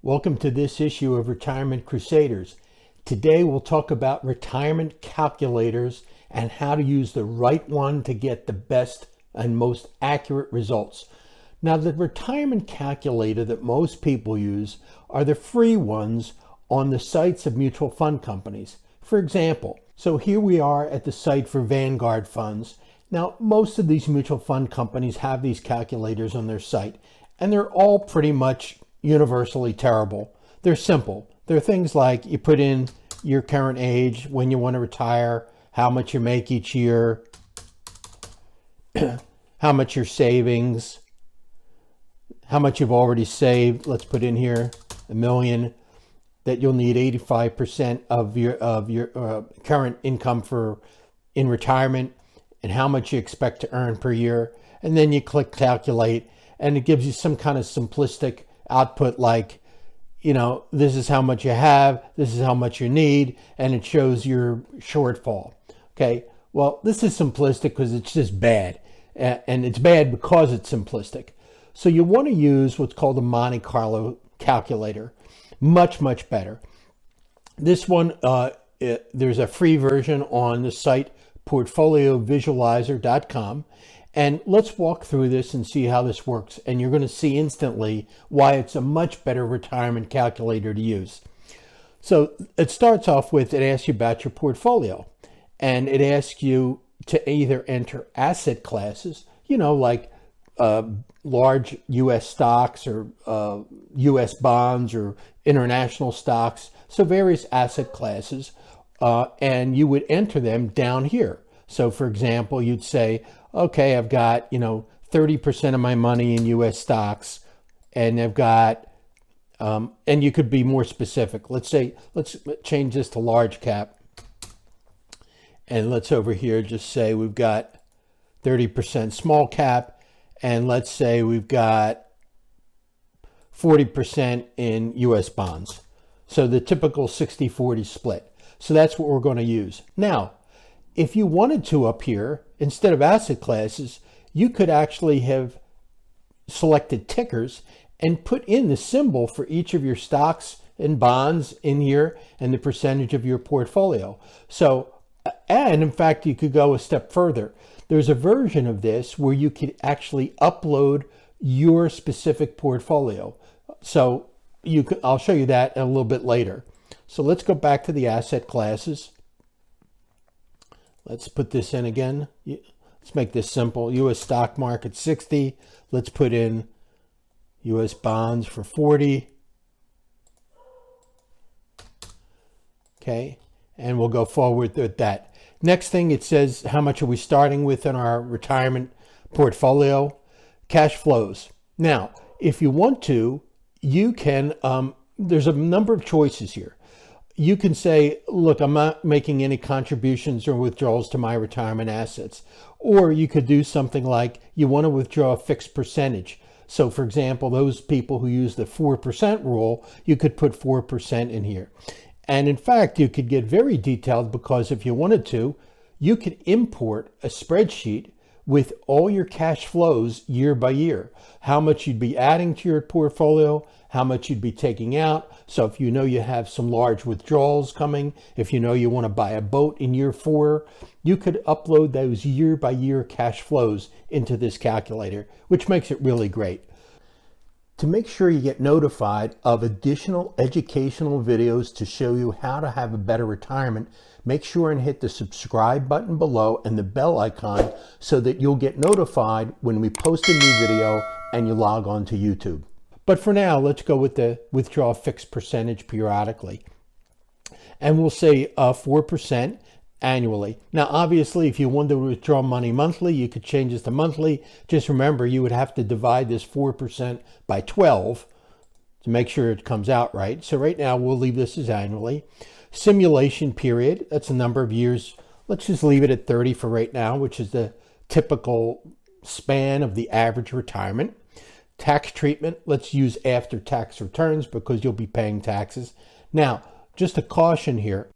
Welcome to this issue of Retirement Crusaders. Today we'll talk about retirement calculators and how to use the right one to get the best and most accurate results. Now, the retirement calculator that most people use are the free ones on the sites of mutual fund companies. For example, so here we are at the site for Vanguard funds. Now, most of these mutual fund companies have these calculators on their site, and they're all pretty much universally terrible. They're simple. They're things like you put in your current age, when you want to retire, how much you make each year, how much your savings, how much you've already saved. Let's put in here $1 million, that you'll need 85% of your current income in retirement, and how much you expect to earn per year. And then you click calculate, and it gives you some kind of simplistic output like, this is how much you have, this is how much you need, and it shows your shortfall. Okay, well, this is simplistic because it's just bad, and it's bad because it's simplistic. So you want to use what's called a Monte Carlo calculator. Much better. This one, there's a free version on the site portfoliovisualizer.com. And let's walk through this and see how this works. And you're going to see instantly why it's a much better retirement calculator to use. So it starts off with, it asks you about your portfolio. And it asks you to either enter asset classes, like large U.S. stocks or U.S. bonds or international stocks. So various asset classes. And you would enter them down here. So for example, you'd say, okay, I've got, 30% of my money in U.S. stocks, and I've got, and you could be more specific. Let's change this to large cap. And let's over here just say we've got 30% small cap, and let's say we've got 40% in U.S. bonds. So the typical 60-40 split. So that's what we're going to use. Now, if you wanted to up here, instead of asset classes, you could actually have selected tickers and put in the symbol for each of your stocks and bonds in here and the percentage of your portfolio. So, and in fact, you could go a step further. There's a version of this where you could actually upload your specific portfolio. So I'll show you that a little bit later. So let's go back to the asset classes. Let's put this in again. Let's make this simple. U.S. stock market 60. Let's put in U.S. bonds for 40. Okay, and we'll go forward with that. Next thing, it says how much are we starting with in our retirement portfolio? Cash flows. Now, if you want to, you can, there's a number of choices here. You can say, look, I'm not making any contributions or withdrawals to my retirement assets. Or you could do something like you want to withdraw a fixed percentage. So for example, those people who use the 4% rule, you could put 4% in here. And in fact, you could get very detailed because if you wanted to, you could import a spreadsheet with all your cash flows year by year, how much you'd be adding to your portfolio, how much you'd be taking out. So if you know you have some large withdrawals coming, if you know you want to buy a boat in year 4, you could upload those year by year cash flows into this calculator, which makes it really great. To make sure you get notified of additional educational videos to show you how to have a better retirement, make sure and hit the subscribe button below and the bell icon so that you'll get notified when we post a new video and you log on to YouTube. But for now, let's go with the withdraw fixed percentage periodically. And we'll say 4% annually. Now, obviously, if you wanted to withdraw money monthly, you could change this to monthly. Just remember, you would have to divide this 4% by 12 to make sure it comes out right. So right now, we'll leave this as annually. Simulation period, that's a number of years. Let's just leave it at 30 for right now, which is the typical span of the average retirement. Tax treatment, let's use after tax returns because you'll be paying taxes. Now, just a caution here.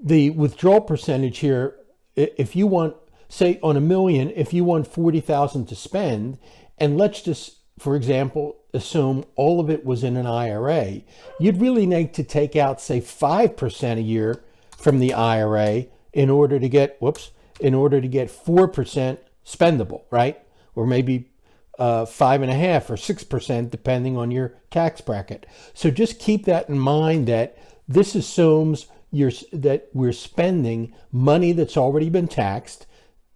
The withdrawal percentage here, if you want, say on $1 million, if you want $40,000 to spend, and let's just, for example, assume all of it was in an IRA, you'd really need to take out, say, 5% a year from the IRA in order to get, 4% spendable, right? Or maybe 5.5 or 6%, depending on your tax bracket. So just keep that in mind, that this assumes that we're spending money that's already been taxed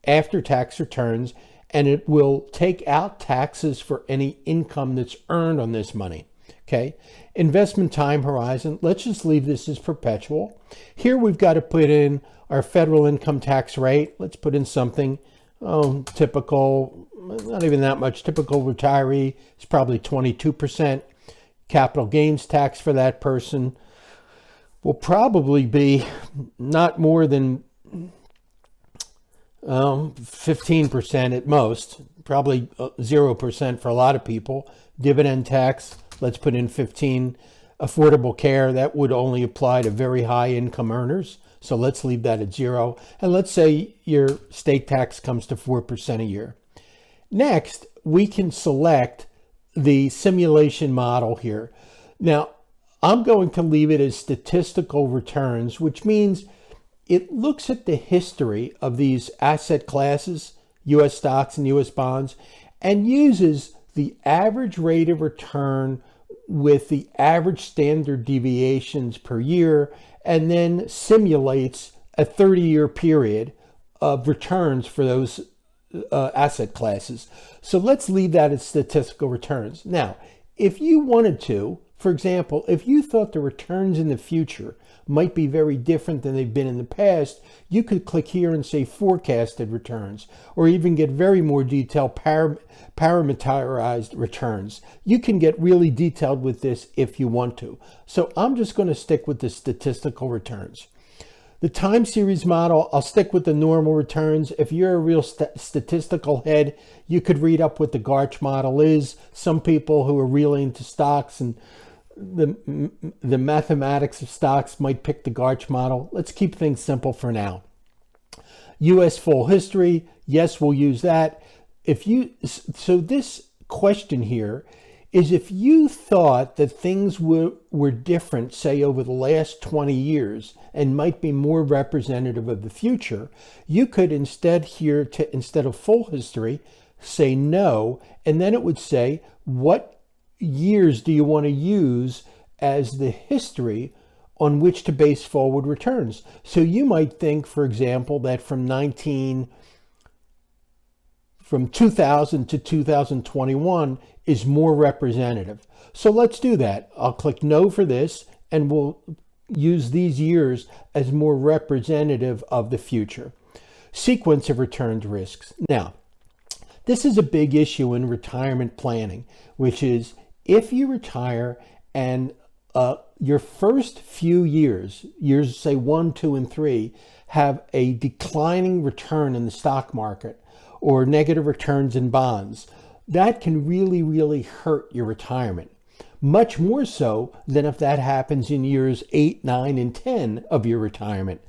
after tax returns, and it will take out taxes for any income that's earned on this money. Okay. Investment time horizon, let's just leave this as perpetual. Here we've got to put in our federal income tax rate. Let's put in something typical, not even that much. Typical retiree is probably 22%. Capital gains tax for that person will probably be not more than 15% at most, probably 0% for a lot of people. Dividend tax, let's put in 15. Affordable care, that would only apply to very high income earners. So let's leave that at 0. And let's say your state tax comes to 4% a year. Next, we can select the simulation model here. Now, I'm going to leave it as statistical returns, which means it looks at the history of these asset classes, U.S. stocks and U.S. bonds, and uses the average rate of return with the average standard deviations per year, and then simulates a 30-year period of returns for those asset classes. So let's leave that as statistical returns. Now, if you wanted to, for example, if you thought the returns in the future might be very different than they've been in the past, you could click here and say forecasted returns, or even get very more detailed parameterized returns. You can get really detailed with this if you want to. So I'm just going to stick with the statistical returns. The time series model, I'll stick with the normal returns. If you're a real statistical head, you could read up what the Garch model is. Some people who are really into stocks and the mathematics of stocks might pick the Garch model. Let's keep things simple for now. U.S. full history, yes, we'll use that. So this question here is, if you thought that things were different, say over the last 20 years, and might be more representative of the future, you could instead of full history, say no, and then it would say, what years do you want to use as the history on which to base forward returns? So you might think, for example, that from 2000 to 2021 is more representative. So let's do that. I'll click no for this, and we'll use these years as more representative of the future. Sequence of returns risks. Now, this is a big issue in retirement planning, which is if you retire and your first few years say 1, 2, and 3, have a declining return in the stock market or negative returns in bonds, that can really, really hurt your retirement. Much more so than if that happens in years 8, 9, and 10 of your retirement.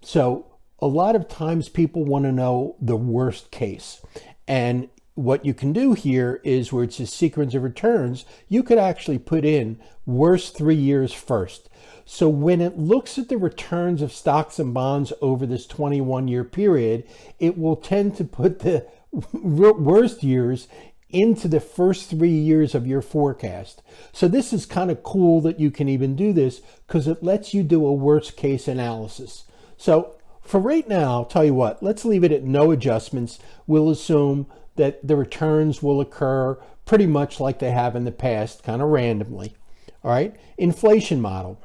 So a lot of times people want to know the worst case. And what you can do here is, where it says sequence of returns, you could actually put in worst 3 years first. So when it looks at the returns of stocks and bonds over this 21-year period, it will tend to put the worst years into the first 3 years of your forecast. So this is kind of cool that you can even do this, because it lets you do a worst case analysis. So for right now, I'll tell you what, let's leave it at no adjustments. We'll assume that the returns will occur pretty much like they have in the past, kind of randomly. All right, inflation model.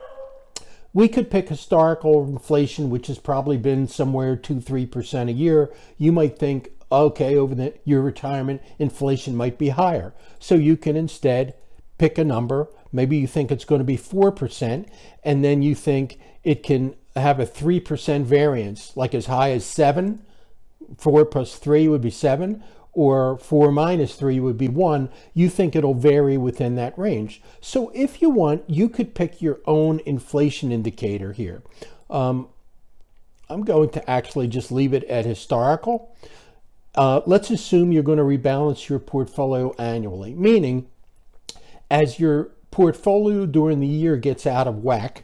We could pick historical inflation, which has probably been somewhere 2-3% a year. You might think, okay, over your retirement, inflation might be higher. So you can instead pick a number. Maybe you think it's going to be 4%, and then you think it can have a 3% variance, like as high as 7. 4 plus 3 would be 7, or 4 minus 3 would be 1. You think it'll vary within that range. So if you want, you could pick your own inflation indicator here. I'm going to actually just leave it at historical. Let's assume you're going to rebalance your portfolio annually, meaning As your portfolio during the year gets out of whack,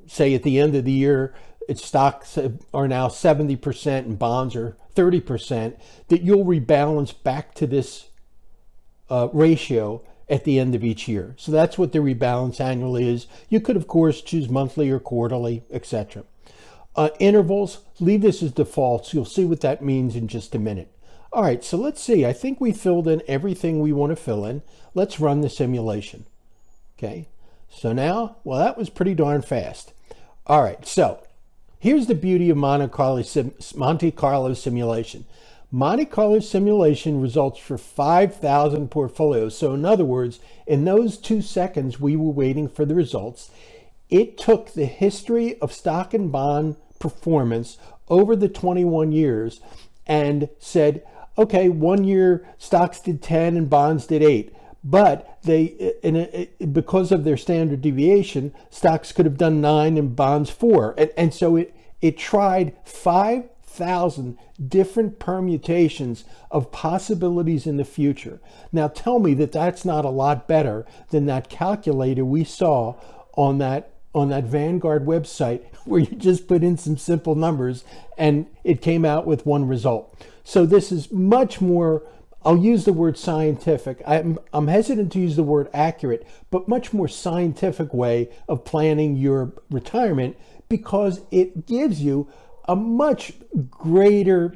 say at the end of the year, its stocks are now 70% and bonds are 30%, that you'll rebalance back to this ratio at the end of each year. So that's what the rebalance annually is. You could, of course, choose monthly or quarterly, etc. Intervals, leave this as default. So you'll see what that means in just a minute. All right, so let's see. I think we filled in everything we want to fill in. Let's run the simulation. Okay, so now, well, that was pretty darn fast. All right, so here's the beauty of Monte Carlo simulation. Monte Carlo simulation results for 5,000 portfolios. So in other words, in those 2 seconds we were waiting for the results, it took the history of stock and bond performance over the 21 years and said, okay, 1 year stocks did 10 and bonds did 8. But because of their standard deviation, stocks could have done 9 and bonds 4. And so it tried 5,000 different permutations of possibilities in the future. Now tell me that that's not a lot better than that calculator we saw on that Vanguard website where you just put in some simple numbers and it came out with one result. So this is much more, I'll use the word scientific. I'm hesitant to use the word accurate, but much more scientific way of planning your retirement because it gives you a much greater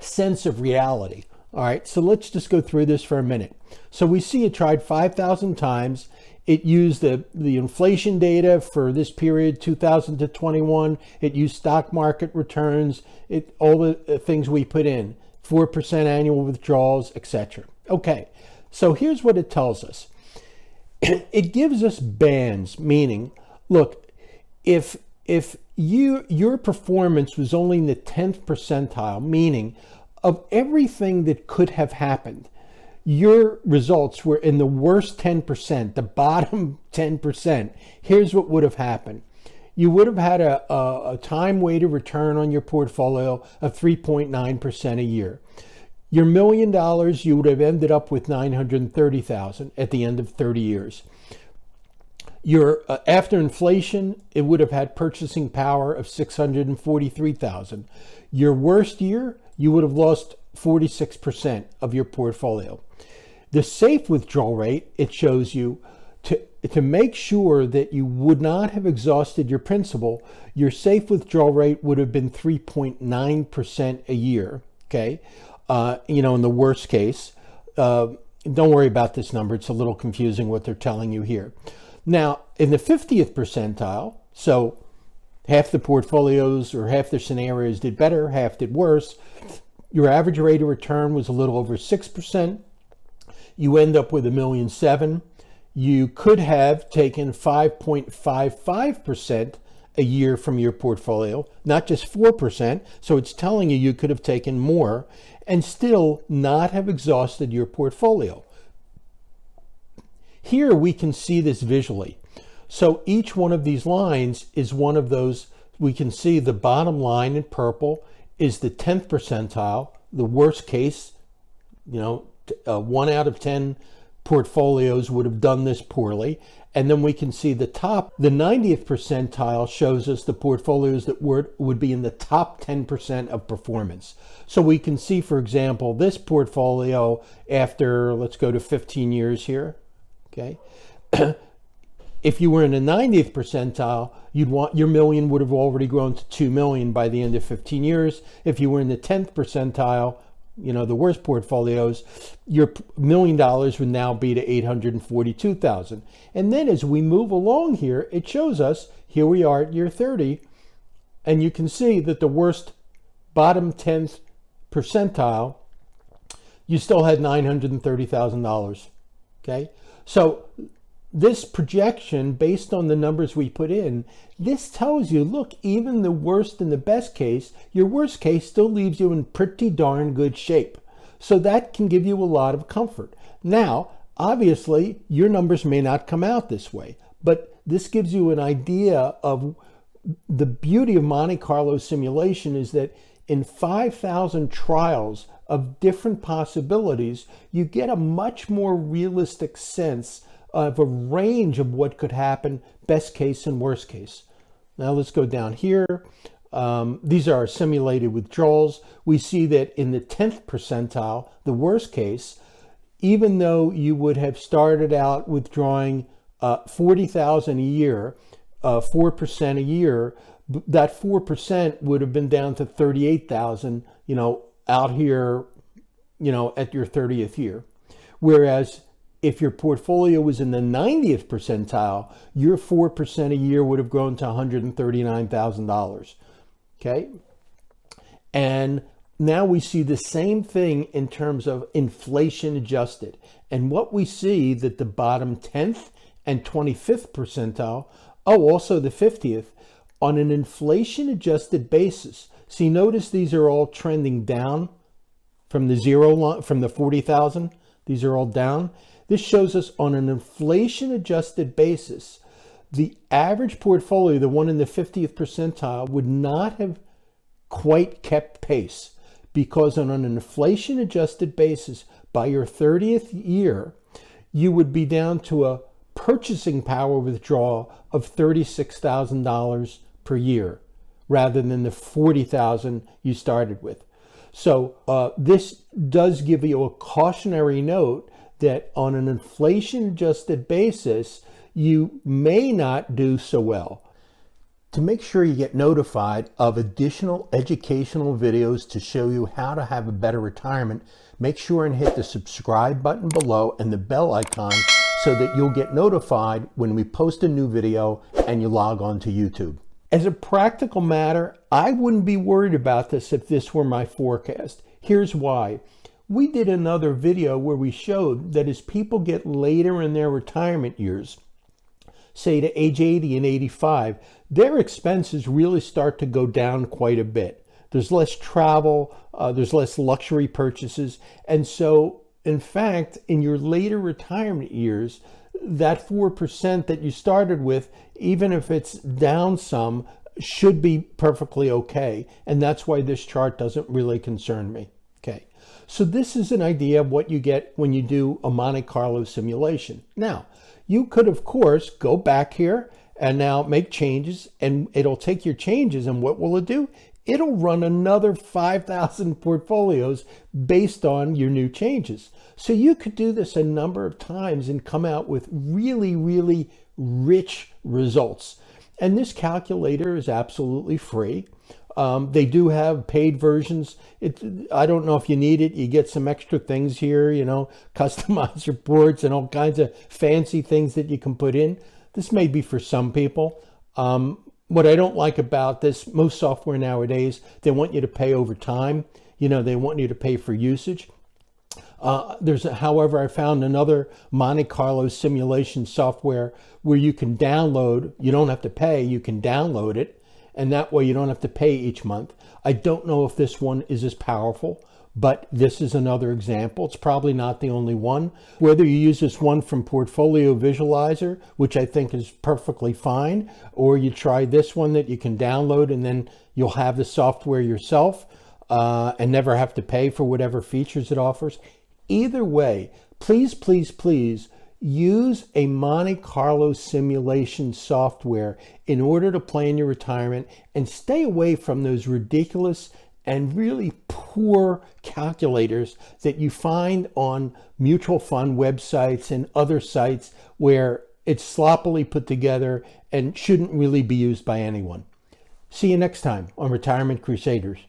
sense of reality. All right, so let's just go through this for a minute. So we see it tried 5,000 times. It used the inflation data for this period, 2000 to 21. It used stock market returns, all the things we put in, 4% annual withdrawals, etc. Okay, so here's what it tells us. It gives us bands, meaning, look, if your performance was only in the 10th percentile, meaning of everything that could have happened, your results were in the worst 10%, the bottom 10%. Here's what would have happened. You would have had a time-weighted return on your portfolio of 3.9% a year. Your $1 million, you would have ended up with $930,000 at the end of 30 years. Your after inflation, it would have had purchasing power of $643,000. Your worst year, you would have lost 46% of your portfolio. The safe withdrawal rate, it shows you to make sure that you would not have exhausted your principal, your safe withdrawal rate would have been 3.9% a year. Okay, in the worst case, don't worry about this number. It's a little confusing what they're telling you here. Now, in the 50th percentile, so half the portfolios or half the scenarios did better, half did worse. Your average rate of return was a little over 6%. You end up with $1.7 million. You could have taken 5.55% a year from your portfolio, not just 4%. So it's telling you could have taken more and still not have exhausted your portfolio. Here we can see this visually. So each one of these lines is one of those. We can see the bottom line in purple is the 10th percentile, the worst case. 1 out of 10 portfolios would have done this poorly. And then we can see the top, the 90th percentile shows us the portfolios that would be in the top 10% of performance. So we can see, for example, this portfolio after, let's go to 15 years here. Okay. If you were in the 90th percentile, your million would have already grown to 2 million by the end of 15 years. If you were in the 10th percentile, the worst portfolios, your $1 million would now be to 842,000. And then as we move along here, it shows us, here we are at year 30, and you can see that the worst bottom 10th percentile, you still had $930,000. Okay. So this projection, based on the numbers we put in, this tells you, look, even the worst and the best case, your worst case still leaves you in pretty darn good shape. So that can give you a lot of comfort. Now, obviously, your numbers may not come out this way, but this gives you an idea of the beauty of Monte Carlo simulation is that in 5,000 trials of different possibilities, you get a much more realistic sense of a range of what could happen, best case and worst case. Now let's go down here. These are our simulated withdrawals. We see that in the 10th percentile, the worst case, even though you would have started out withdrawing $40,000 a year, 4% a year, that 4% would have been down to $38,000, out here, at your 30th year. Whereas if your portfolio was in the 90th percentile, your 4% a year would have grown to $139,000. Okay. And now we see the same thing in terms of inflation adjusted. And what we see that the bottom 10th and 25th percentile, also the 50th, on an inflation adjusted basis. See, notice these are all trending down from the zero line, from the 40,000. These are all down. This shows us on an inflation adjusted basis, the average portfolio, the one in the 50th percentile, would not have quite kept pace, because on an inflation adjusted basis, by your 30th year, you would be down to a purchasing power withdrawal of $36,000 per year, rather than the 40,000 you started with. So this does give you a cautionary note that on an inflation adjusted basis, you may not do so well. To make sure you get notified of additional educational videos to show you how to have a better retirement, make sure and hit the subscribe button below and the bell icon so that you'll get notified when we post a new video and you log on to YouTube. As a practical matter, I wouldn't be worried about this if this were my forecast. Here's why. We did another video where we showed that as people get later in their retirement years, say to age 80 and 85, their expenses really start to go down quite a bit. There's less travel, there's less luxury purchases. And so, in fact, in your later retirement years, that 4% that you started with, even if it's down some, should be perfectly okay. And that's why this chart doesn't really concern me. Okay. So this is an idea of what you get when you do a Monte Carlo simulation. Now, you could, of course, go back here and now make changes, and it'll take your changes, and what will it do? It'll run another 5,000 portfolios based on your new changes. So you could do this a number of times and come out with really, really rich results. And this calculator is absolutely free. They do have paid versions. I don't know if you need it. You get some extra things here, customized reports and all kinds of fancy things that you can put in. This may be for some people. What I don't like about this, most software nowadays, they want you to pay over time. They want you to pay for usage. However, I found another Monte Carlo simulation software where you can download, you don't have to pay, you can download it, and that way you don't have to pay each month. I don't know if this one is as powerful, but this is another example. It's probably not the only one. Whether you use this one from Portfolio Visualizer, which I think is perfectly fine, or you try this one that you can download and then you'll have the software yourself and never have to pay for whatever features it offers. Either way, please, please, please use a Monte Carlo simulation software in order to plan your retirement, and stay away from those ridiculous and really poor calculators that you find on mutual fund websites and other sites where it's sloppily put together and shouldn't really be used by anyone. See you next time on Retirement Crusaders.